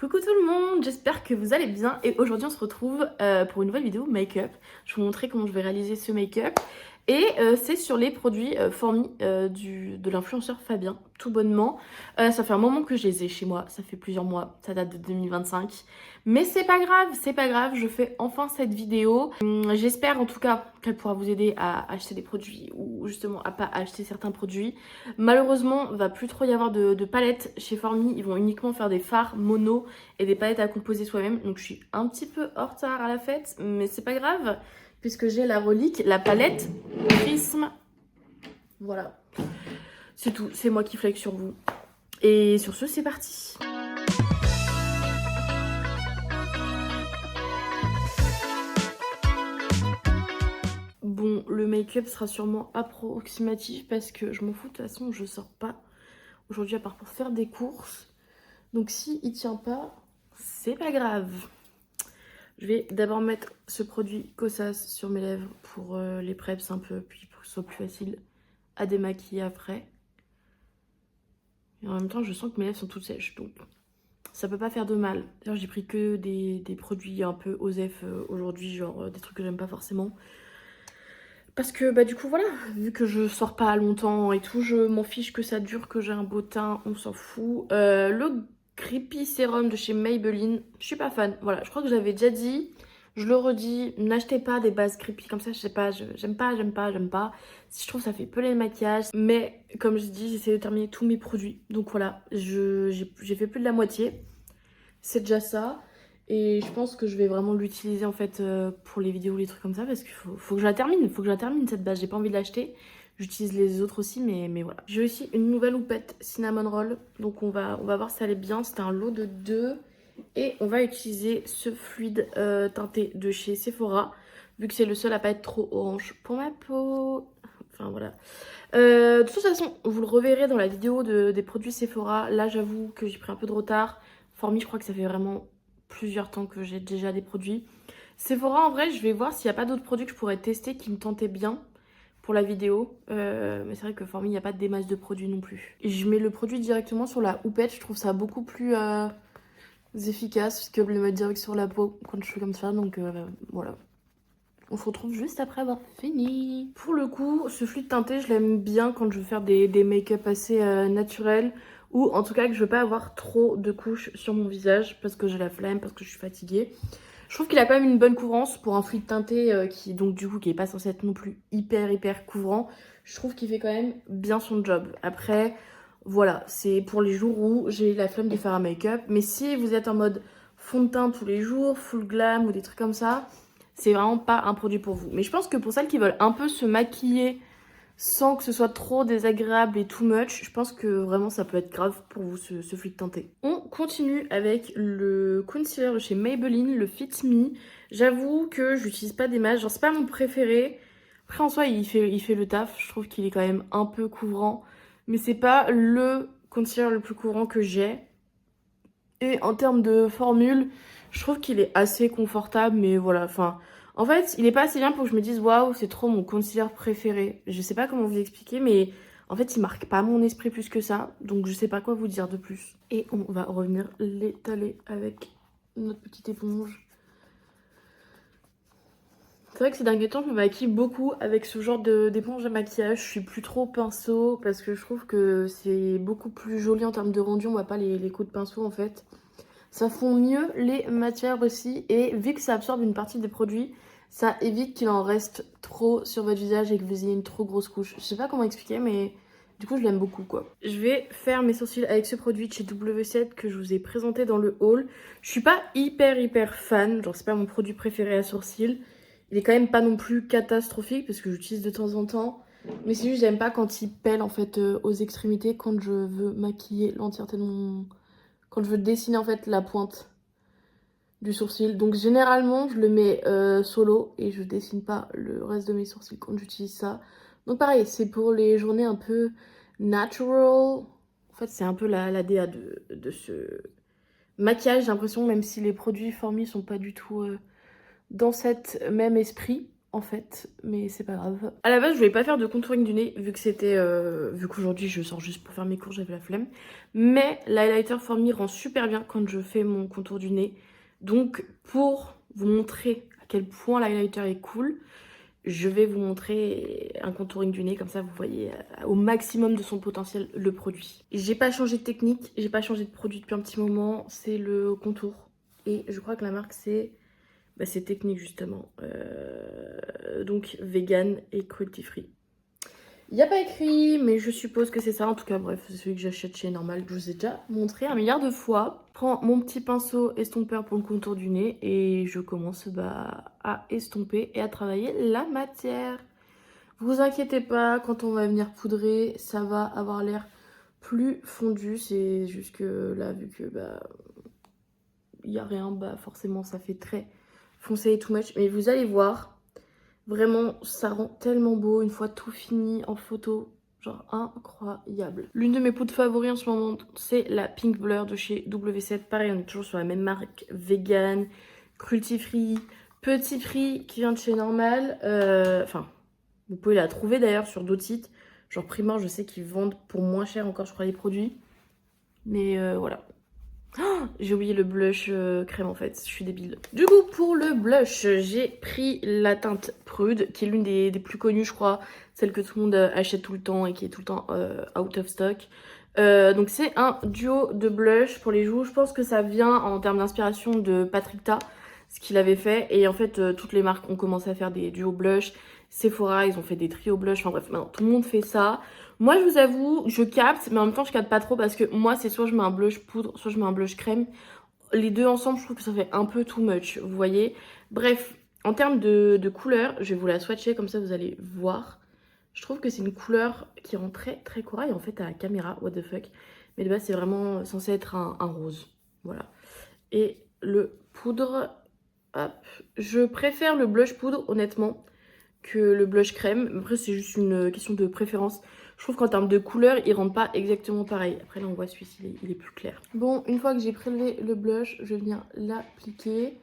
Coucou tout le monde, j'espère que vous allez bien et aujourd'hui on se retrouve pour une nouvelle vidéo make-up. Je vais vous montrer comment je vais réaliser ce make-up et c'est sur les produits Formi de l'influenceur Fabien, tout bonnement. Ça fait un moment que je les ai chez moi, ça fait plusieurs mois, ça date de 2025. Mais c'est pas grave, je fais enfin cette vidéo. J'espère en tout cas qu'elle pourra vous aider à acheter des produits ou justement à pas acheter certains produits. Malheureusement, il va plus trop y avoir de palettes chez Formi, ils vont uniquement faire des fards mono et des palettes à composer soi-même. Donc je suis un petit peu en retard à la fête, mais c'est pas grave puisque j'ai la relique, la palette Prisme. Voilà, c'est tout, c'est moi qui flex sur vous. Et sur ce, c'est parti. Bon, le make-up sera sûrement approximatif parce que je m'en fous, de toute façon, je sors pas aujourd'hui à part pour faire des courses. Donc si il tient pas, c'est pas grave. Je vais d'abord mettre ce produit Kosas sur mes lèvres pour les preps un peu, puis pour que ce soit plus facile à démaquiller après. Et en même temps, je sens que mes lèvres sont toutes sèches, donc ça peut pas faire de mal. D'ailleurs, j'ai pris que des produits un peu OSEF aujourd'hui, genre des trucs que j'aime pas forcément. Parce que bah du coup voilà, vu que je sors pas longtemps et tout, je m'en fiche que ça dure, que j'ai un beau teint, on s'en fout. Le Creepy Sérum de chez Maybelline, je suis pas fan. Voilà, je crois que j'avais déjà dit, je le redis, n'achetez pas des bases creepy comme ça, je sais pas, j'aime pas. Je trouve que ça fait peler le maquillage. Mais comme je dis, j'essaie de terminer tous mes produits. Donc voilà, j'ai fait plus de la moitié. C'est déjà ça. Et je pense que je vais vraiment l'utiliser en fait pour les vidéos, les trucs comme ça, parce qu'il faut que je la termine. Faut que je la termine cette base. J'ai pas envie de l'acheter. J'utilise les autres aussi, mais voilà. J'ai aussi une nouvelle houppette cinnamon roll. Donc on va voir si elle est bien. C'était un lot de 2. Et on va utiliser ce fluide teinté de chez Sephora, vu que c'est le seul à pas être trop orange pour ma peau. Enfin voilà. De toute façon, vous le reverrez dans la vidéo des produits Sephora. Là, j'avoue que j'ai pris un peu de retard. Formi, je crois que ça fait vraiment plusieurs temps que j'ai déjà des produits. Sephora, en vrai, je vais voir s'il n'y a pas d'autres produits que je pourrais tester qui me tentaient bien pour la vidéo. Mais c'est vrai que Formi, il n'y a pas des masses de produits non plus. Et je mets le produit directement sur la houppette. Je trouve ça beaucoup plus efficace que de le mettre direct sur la peau quand je fais comme ça. Donc voilà. On se retrouve juste après avoir fini. Pour le coup, ce fluide teinté, je l'aime bien quand je veux faire des make-up assez naturels. Ou en tout cas que je veux pas avoir trop de couches sur mon visage parce que j'ai la flemme, parce que je suis fatiguée. Je trouve qu'il a quand même une bonne couvrance pour un fluide teinté qui donc du coup qui est pas censé être non plus hyper couvrant. Je trouve qu'il fait quand même bien son job. Après, voilà, c'est pour les jours où j'ai la flemme de faire un make-up. Mais si vous êtes en mode fond de teint tous les jours, full glam ou des trucs comme ça, c'est vraiment pas un produit pour vous. Mais je pense que pour celles qui veulent un peu se maquiller sans que ce soit trop désagréable et too much, je pense que vraiment ça peut être grave pour vous ce fluide teinté. On continue avec le concealer de chez Maybelline, le Fit Me. J'avoue que je n'utilise pas des masses, genre c'est pas mon préféré. Après en soi il fait le taf, je trouve qu'il est quand même un peu couvrant. Mais c'est pas le concealer le plus couvrant que j'ai. Et en termes de formule, je trouve qu'il est assez confortable, mais voilà, enfin... En fait, il est pas assez bien pour que je me dise waouh, c'est trop mon concealer préféré. Je sais pas comment vous expliquer, mais en fait, il marque pas mon esprit plus que ça. Donc, je sais pas quoi vous dire de plus. Et on va revenir l'étaler avec notre petite éponge. C'est vrai que ces derniers temps, je me maquille beaucoup avec ce genre d'éponge à maquillage. Je suis plus trop pinceau parce que je trouve que c'est beaucoup plus joli en termes de rendu. On voit pas les coups de pinceau en fait. Ça fond mieux les matières aussi et vu que ça absorbe une partie des produits, ça évite qu'il en reste trop sur votre visage et que vous ayez une trop grosse couche. Je sais pas comment expliquer mais du coup je l'aime beaucoup quoi. Je vais faire mes sourcils avec ce produit de chez W7 que je vous ai présenté dans le haul. Je suis pas hyper fan, genre c'est pas mon produit préféré à sourcils. Il est quand même pas non plus catastrophique parce que j'utilise de temps en temps. Mais c'est juste j'aime pas quand il pèle en fait aux extrémités quand je veux maquiller l'entièreté de mon... Quand je veux dessiner en fait la pointe du sourcil. Donc généralement je le mets solo et je dessine pas le reste de mes sourcils quand j'utilise ça. Donc pareil, c'est pour les journées un peu natural. En fait c'est un peu la DA de ce maquillage, j'ai l'impression, même si les produits Formi sont pas du tout dans cet même esprit. en fait, mais c'est pas grave. À la base, je voulais pas faire de contouring du nez, vu que c'était... vu qu'aujourd'hui, je sors juste pour faire mes cours, j'avais la flemme. Mais l'highlighter For Me rend super bien quand je fais mon contour du nez. Donc, pour vous montrer à quel point l'highlighter est cool, je vais vous montrer un contouring du nez, comme ça vous voyez au maximum de son potentiel le produit. J'ai pas changé de technique, j'ai pas changé de produit depuis un petit moment, c'est le contour. Et je crois que la marque c'est... Bah, c'est technique justement. Donc vegan et cruelty free. Il n'y a pas écrit, mais je suppose que c'est ça. En tout cas, bref, c'est celui que j'achète chez Normal. Je vous ai déjà montré un milliard de fois. Je prends mon petit pinceau estompeur pour le contour du nez et je commence à estomper et à travailler la matière. Vous inquiétez pas, quand on va venir poudrer, ça va avoir l'air plus fondu. C'est juste que là, vu que il n'y a rien, forcément ça fait très foncé et too much. Mais vous allez voir, vraiment, ça rend tellement beau une fois tout fini en photo. Genre incroyable. L'une de mes poudres favoris en ce moment, c'est la Pink Blur de chez W7. Pareil, on est toujours sur la même marque, vegan, cruelty free, petit prix qui vient de chez Normal. Enfin, vous pouvez la trouver d'ailleurs sur d'autres sites. Genre Primark, je sais qu'ils vendent pour moins cher encore, je crois, les produits. Mais voilà. J'ai oublié le blush crème en fait, je suis débile. Du coup, pour le blush, j'ai pris la teinte Prude, qui est l'une des plus connues, je crois. Celle que tout le monde achète tout le temps et qui est tout le temps out of stock. Donc c'est un duo de blush pour les joues. Je pense que ça vient en termes d'inspiration de Patrick Ta, ce qu'il avait fait. Et en fait, toutes les marques ont commencé à faire des duos blush. Sephora, ils ont fait des trios blush. Enfin bref, maintenant tout le monde fait ça. Moi, je vous avoue, je capte, mais en même temps, je capte pas trop parce que moi, c'est soit je mets un blush poudre, soit je mets un blush crème. Les deux ensemble, je trouve que ça fait un peu too much, vous voyez. Bref, en termes de couleur, je vais vous la swatcher, comme ça vous allez voir. Je trouve que c'est une couleur qui rend très très corail en fait à la caméra, what the fuck. Mais de base, c'est vraiment censé être un rose, voilà. Et le poudre, hop. Je préfère le blush poudre, honnêtement, que le blush crème. Après, c'est juste une question de préférence. Je trouve qu'en termes de couleur, il rentre pas exactement pareil. Après, là, on voit celui-ci, il est plus clair. Bon, une fois que j'ai prélevé le blush, je viens l'appliquer.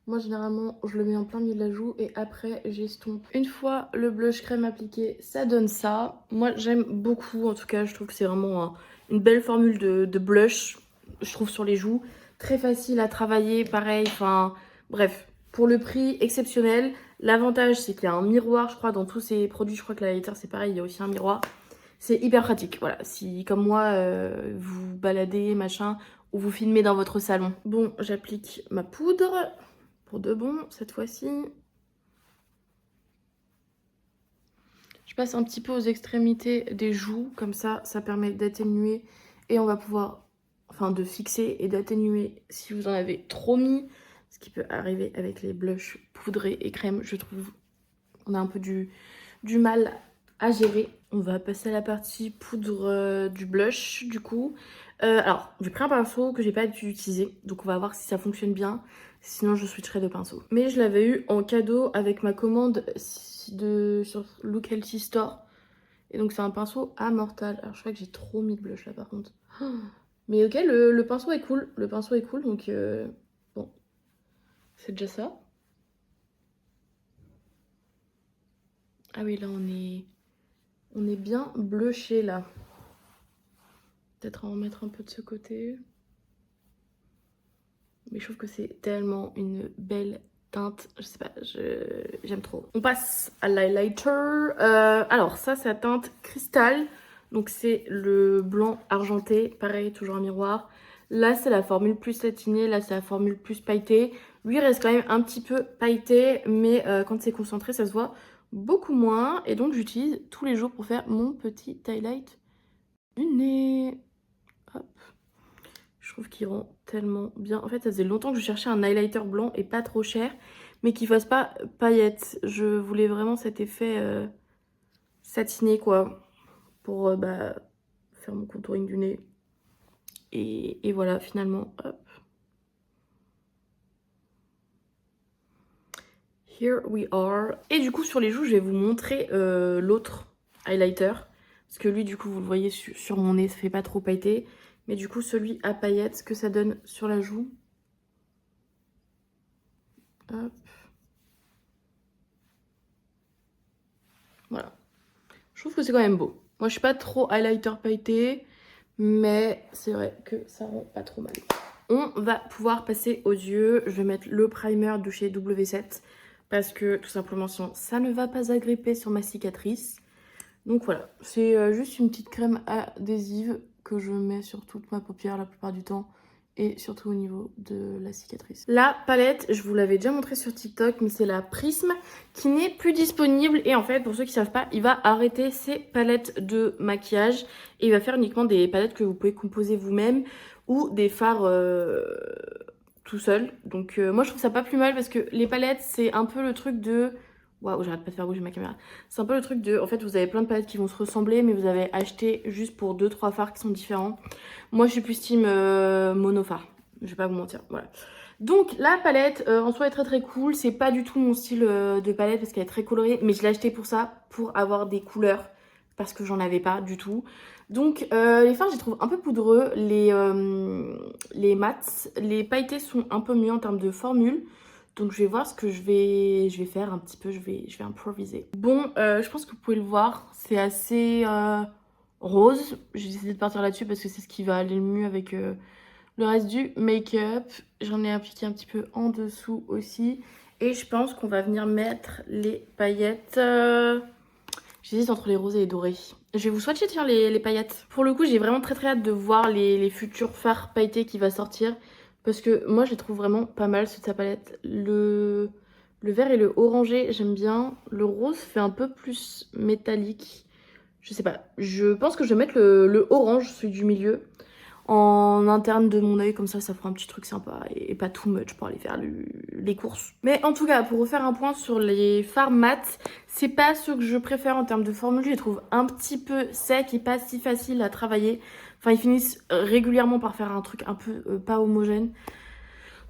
Moi, généralement, je le mets en plein milieu de la joue et après, j'estompe. Une fois le blush crème appliqué, ça donne ça. Moi, j'aime beaucoup. En tout cas, je trouve que c'est vraiment une belle formule de blush, je trouve, sur les joues. Très facile à travailler, pareil. Enfin, bref, pour le prix, exceptionnel. L'avantage, c'est qu'il y a un miroir, je crois, dans tous ces produits. Je crois que la highlighter, c'est pareil, il y a aussi un miroir. C'est hyper pratique, voilà. Si, comme moi, vous baladez, machin, ou vous filmez dans votre salon. Bon, j'applique ma poudre, pour de bon, cette fois-ci. Je passe un petit peu aux extrémités des joues, comme ça permet d'atténuer. Et on va pouvoir, enfin, de fixer et d'atténuer si vous en avez trop mis. Ce qui peut arriver avec les blushs poudrés et crème, je trouve. On a un peu du mal à gérer. On va passer à la partie poudre du blush du coup. Alors, j'ai pris un pinceau que j'ai pas utilisé, donc on va voir si ça fonctionne bien. Sinon, je switcherai de pinceau. Mais je l'avais eu en cadeau avec ma commande sur Look Healthy Store. Et donc, c'est un pinceau à Mortal. Alors, je crois que j'ai trop mis de blush là par contre. Mais ok, le pinceau est cool. Le pinceau est cool, donc bon, c'est déjà ça. Ah oui, là, on est bien blushé là. Peut-être en remettre un peu de ce côté. Mais je trouve que c'est tellement une belle teinte. Je sais pas, j'aime trop. On passe à l'highlighter. Alors ça, c'est la teinte cristal. Donc c'est le blanc argenté. Pareil, toujours un miroir. Là, c'est la formule plus satinée. Là, c'est la formule plus pailletée. Lui, il reste quand même un petit peu pailleté. Mais quand c'est concentré, ça se voit beaucoup moins. Et donc, j'utilise tous les jours pour faire mon petit highlight du nez. Hop. Je trouve qu'il rend tellement bien. En fait, ça faisait longtemps que je cherchais un highlighter blanc et pas trop cher, mais qui fasse pas paillettes. Je voulais vraiment cet effet satiné, quoi, pour faire mon contouring du nez. Et voilà, finalement, hop. Here we are. Et du coup, sur les joues, je vais vous montrer l'autre highlighter. Parce que lui, du coup, vous le voyez sur mon nez, ça fait pas trop pailleté. Mais du coup, celui à paillettes, ce que ça donne sur la joue. Hop. Voilà. Je trouve que c'est quand même beau. Moi, je suis pas trop highlighter pailleté, mais c'est vrai que ça rend pas trop mal. On va pouvoir passer aux yeux. Je vais mettre le primer de chez W7 parce que tout simplement sinon ça ne va pas agripper sur ma cicatrice. Donc voilà, c'est juste une petite crème adhésive que je mets sur toute ma paupière la plupart du temps et surtout au niveau de la cicatrice. La palette, je vous l'avais déjà montré sur TikTok, mais c'est la Prisme qui n'est plus disponible. Et en fait, pour ceux qui ne savent pas, il va arrêter ses palettes de maquillage et il va faire uniquement des palettes que vous pouvez composer vous-même ou des fards tout seul. Donc moi, je trouve ça pas plus mal parce que les palettes, c'est un peu le truc de... Waouh, j'arrête pas de faire bouger ma caméra. C'est un peu le truc de... En fait, vous avez plein de palettes qui vont se ressembler, mais vous avez acheté juste pour 2-3 fards qui sont différents. Moi, je suis plus team mono fard. Je vais pas vous mentir, voilà. Donc, la palette, en soi, est très très cool. C'est pas du tout mon style de palette parce qu'elle est très colorée. Mais je l'ai achetée pour ça, pour avoir des couleurs. Parce que j'en avais pas du tout. Donc, les fards, je les trouve un peu poudreux. Les mats, les pailletés sont un peu mieux en termes de formule. Donc je vais voir ce que je vais faire un petit peu, je vais improviser. Bon, je pense que vous pouvez le voir, c'est assez rose. J'ai décidé de partir là-dessus parce que c'est ce qui va aller le mieux avec le reste du make-up. J'en ai appliqué un petit peu en dessous aussi. Et je pense qu'on va venir mettre les paillettes. J'hésite entre les roses et les dorés. Je vais vous swatcher tiens, les paillettes. Pour le coup, j'ai vraiment très très hâte de voir les futurs fards pailletés qui va sortir. Parce que moi, je les trouve vraiment pas mal, ceux de sa palette. Le vert et le orangé, j'aime bien. Le rose fait un peu plus métallique. Je sais pas. Je pense que je vais mettre le orange, celui du milieu, en interne de mon œil. Comme ça fera un petit truc sympa et pas too much pour aller faire les courses. Mais en tout cas, pour refaire un point sur les fards mat, c'est pas ceux que je préfère en termes de formule. Je les trouve un petit peu secs et pas si faciles à travailler. Enfin, ils finissent régulièrement par faire un truc un peu pas homogène.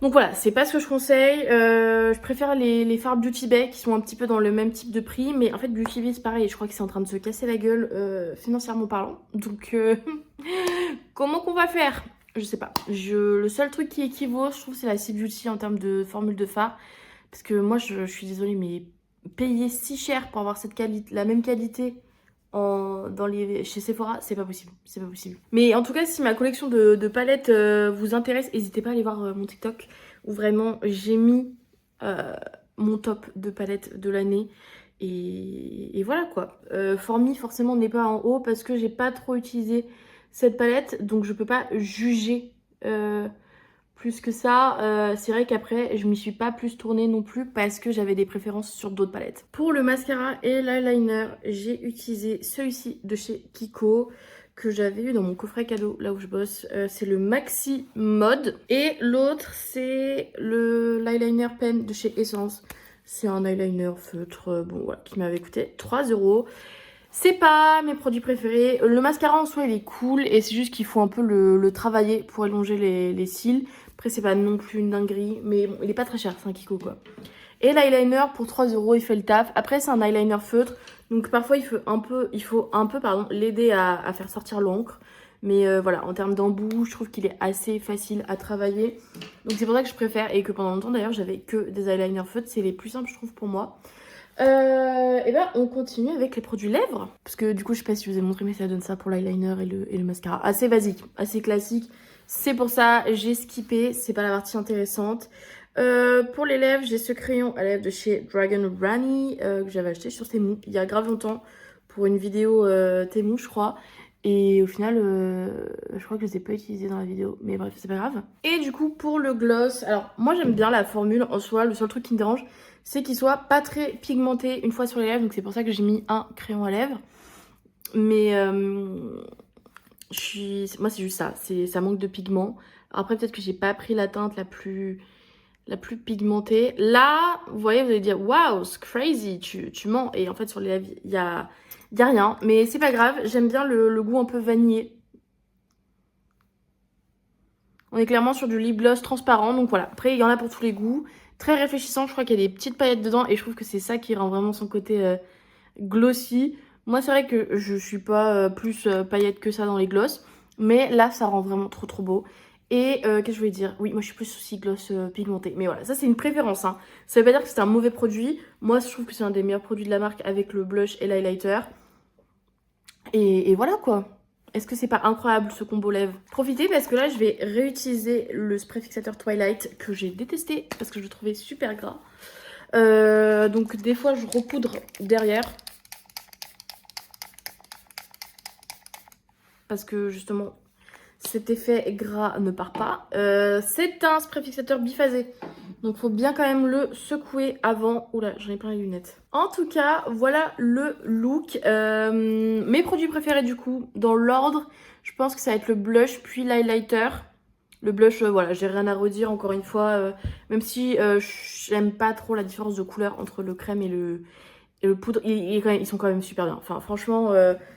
Donc voilà, c'est pas ce que je conseille. Je préfère les fards Beauty Bay qui sont un petit peu dans le même type de prix. Mais en fait, Beauty Bay, c'est pareil. Je crois que c'est en train de se casser la gueule financièrement parlant. Donc, comment qu'on va faire? Je sais pas. Le seul truc qui équivaut, je trouve, c'est la C-Beauty en termes de formule de fard. Parce que moi, je suis désolée, mais payer si cher pour avoir cette qualité, la même qualité chez Sephora, c'est pas possible. C'est pas possible. Mais en tout cas, si ma collection de palettes vous intéresse, n'hésitez pas à aller voir mon TikTok où vraiment j'ai mis mon top de palettes de l'année. Et voilà quoi. Formi forcément n'est pas en haut parce que j'ai pas trop utilisé cette palette. Donc je peux pas juger plus que ça. C'est vrai qu'après je m'y suis pas plus tournée non plus parce que j'avais des préférences sur d'autres palettes. Pour le mascara et l'eyeliner, j'ai utilisé celui-ci de chez Kiko que j'avais eu dans mon coffret cadeau là où je bosse. C'est le Maxi Mode. Et l'autre c'est l'eyeliner pen de chez Essence. C'est un eyeliner feutre bon voilà, qui m'avait coûté 3 €. C'est pas mes produits préférés. Le mascara en soi il est cool et c'est juste qu'il faut un peu le travailler pour allonger les cils. Après c'est pas non plus une dinguerie mais bon il est pas très cher, c'est un Kiko quoi. Et l'eyeliner pour 3 € il fait le taf. Après c'est un eyeliner feutre donc parfois il faut un peu l'aider à faire sortir l'encre. Mais voilà, en termes d'embout, je trouve qu'il est assez facile à travailler. Donc c'est pour ça que je préfère et que pendant longtemps d'ailleurs j'avais que des eyeliners feutres. C'est les plus simples je trouve pour moi. Et ben on continue avec les produits lèvres. Parce que du coup je sais pas si je vous ai montré mais ça donne ça pour l'eyeliner et le mascara. Assez basique, assez classique. C'est pour ça j'ai skippé, c'est pas la partie intéressante. Pour les lèvres j'ai ce crayon à lèvres de chez Dragon Rani que j'avais acheté sur Temu il y a grave longtemps pour une vidéo Temu je crois. Et au final, je crois que je les ai pas utilisés dans la vidéo. Mais bref, c'est pas grave. Et du coup, pour le gloss, alors moi j'aime bien la formule en soi. Le seul truc qui me dérange, c'est qu'il soit pas très pigmenté une fois sur les lèvres. Donc c'est pour ça que j'ai mis un crayon à lèvres. Mais moi c'est juste ça. Ça manque de pigment. Après peut-être que j'ai pas pris la teinte la plus pigmentée. Là, vous voyez, vous allez dire, waouh, c'est crazy, tu mens. Et en fait, sur les lèvres, il y a rien. Mais c'est pas grave, j'aime bien le goût un peu vanillé. On est clairement sur du lip gloss transparent. Donc voilà, après, il y en a pour tous les goûts. Très réfléchissant, je crois qu'il y a des petites paillettes dedans. Et je trouve que c'est ça qui rend vraiment son côté glossy. Moi, c'est vrai que je suis pas plus paillette que ça dans les gloss. Mais là, ça rend vraiment trop trop beau. Et qu'est-ce que je voulais dire? Oui, moi je suis plus souci gloss pigmenté. Mais voilà, ça c'est une préférence. Hein. Ça veut pas dire que c'est un mauvais produit. Moi je trouve que c'est un des meilleurs produits de la marque avec le blush et l'highlighter. Et voilà quoi. Est-ce que c'est pas incroyable ce combo lèvres? Profitez parce que là je vais réutiliser le spray fixateur Twilight que j'ai détesté parce que je le trouvais super gras. Donc des fois je repoudre derrière. Parce que justement cet effet gras ne part pas. C'est un spray fixateur biphasé. Donc faut bien quand même le secouer avant. Oula, j'en ai plein les lunettes. En tout cas, voilà le look. Mes produits préférés du coup, dans l'ordre, je pense que ça va être le blush puis l'highlighter. Le blush, voilà, j'ai rien à redire encore une fois. Même si j'aime pas trop la différence de couleur entre le crème et le poudre. Ils sont quand même super bien. Enfin, franchement,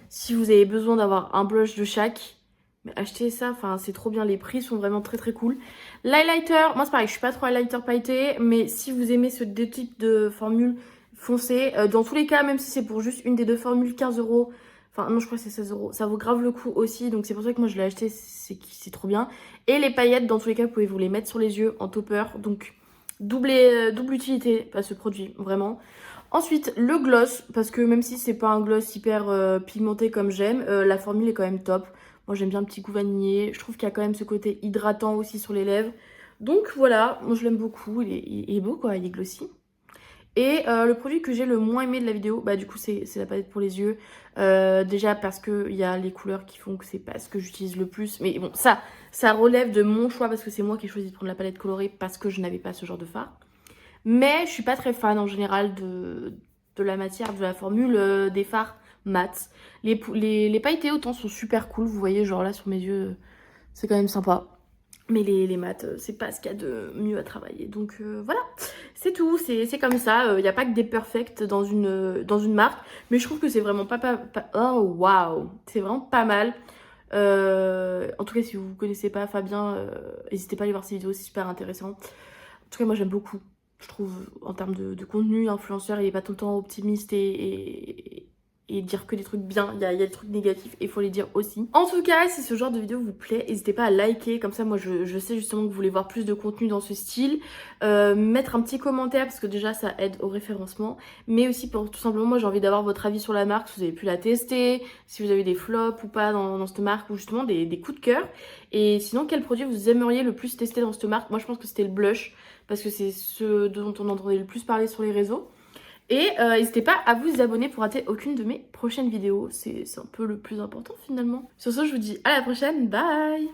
si vous avez besoin d'avoir un blush de chaque... Mais achetez ça, enfin c'est trop bien, les prix sont vraiment très très cool. L'highlighter, moi c'est pareil, je suis pas trop highlighter pailleté, mais si vous aimez ce deux types de formules, foncez. Dans tous les cas, même si c'est pour juste une des deux formules, 15 euros, enfin non je crois que c'est 16 euros, ça vaut grave le coup aussi, donc c'est pour ça que moi je l'ai acheté, c'est trop bien. Et les paillettes, dans tous les cas, vous pouvez vous les mettre sur les yeux en topper, donc double utilité à ce produit, vraiment. Ensuite, le gloss, parce que même si c'est pas un gloss hyper pigmenté comme j'aime, la formule est quand même top. Moi j'aime bien le petit goût vanillé, je trouve qu'il y a quand même ce côté hydratant aussi sur les lèvres. Donc voilà, moi je l'aime beaucoup, il est beau quoi, il est glossy. Et le produit que j'ai le moins aimé de la vidéo, bah du coup c'est la palette pour les yeux. Déjà parce qu'il y a les couleurs qui font que c'est pas ce que j'utilise le plus. Mais bon, ça relève de mon choix parce que c'est moi qui ai choisi de prendre la palette colorée parce que je n'avais pas ce genre de fard. Mais je suis pas très fan en général de la matière, de la formule des fards mat. Les pailletés autant sont super cool, vous voyez genre là sur mes yeux c'est quand même sympa. Mais les mats c'est pas ce qu'il y a de mieux à travailler. Donc voilà, c'est tout, c'est comme ça. Il n'y a pas que des perfects dans une marque. Mais je trouve que c'est vraiment oh waouh, c'est vraiment pas mal. En tout cas si vous connaissez pas Fabien, n'hésitez pas à aller voir ses vidéos, c'est super intéressant. En tout cas moi j'aime beaucoup. Je trouve en termes de contenu, influenceur, il est pas tout le temps optimiste et dire que des trucs bien, il y a des trucs négatifs et il faut les dire aussi. En tout cas, si ce genre de vidéo vous plaît, n'hésitez pas à liker, comme ça moi je sais justement que vous voulez voir plus de contenu dans ce style. Mettre un petit commentaire parce que déjà ça aide au référencement, mais aussi pour tout simplement moi j'ai envie d'avoir votre avis sur la marque, si vous avez pu la tester, si vous avez des flops ou pas dans cette marque ou justement des coups de cœur. Et sinon quel produit vous aimeriez le plus tester dans cette marque? Moi je pense que c'était le blush parce que c'est ce dont on entendait le plus parler sur les réseaux. Et n'hésitez pas à vous abonner pour rater aucune de mes prochaines vidéos. C'est un peu le plus important finalement. Sur ce, je vous dis à la prochaine. Bye!